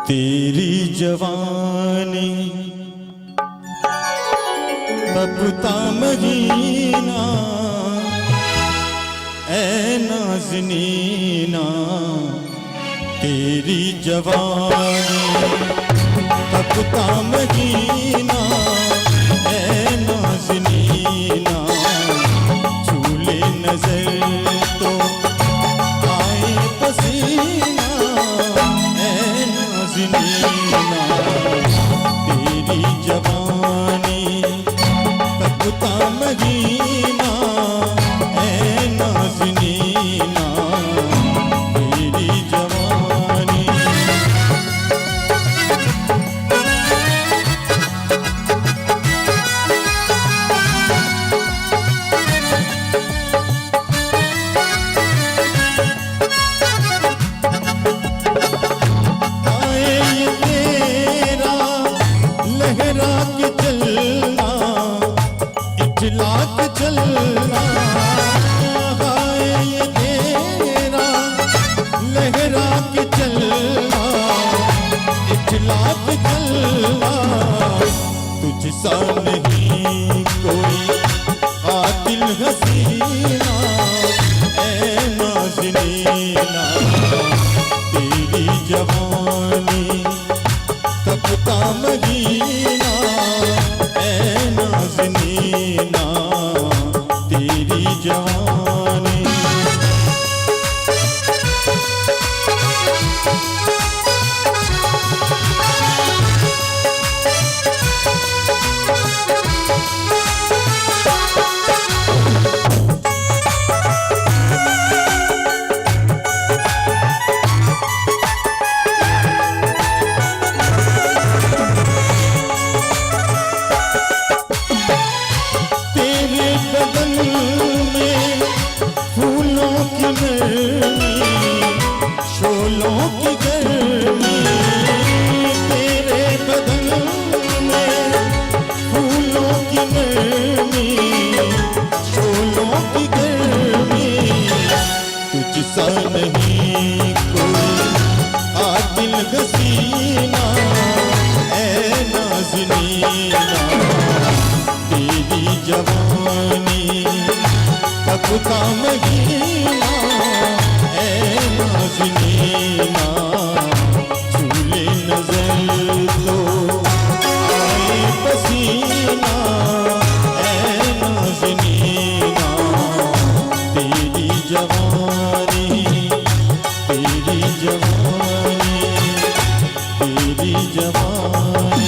तेरी जवानी तपता महीना ऐ नाज़नीना, तेरी जवानी तपता महीना ऐ नाज़नीना, झूले नजर तो आए पसीना ऐ नाज़नीना, तेरी जवानी तपता महीना ऐ नाज़नीना, तेरी जवानी। लाख चलना हाय ये तेरा लहरा के चलना, इठलाक चलना, तुझसा नहीं कोई कातिल हसीना ऐ नाज़नीना, तेरी जवानी तपता महीना ऐ नाज़नीना, तेरी जवानी। शोलों की गर्मी तेरे बदन में, फूलों की गर्मी, शोलों की गर्मी, तुझसा नहीं कोई कातिल हसीना ऐ नाज़नीना, तेरी जवानी तपता महीना ऐ नाज़नीना, झूले नजर तो आए पसीना ऐ नाज़नीना, तेरी जवानी, तेरी जवानी, तेरी जवानी।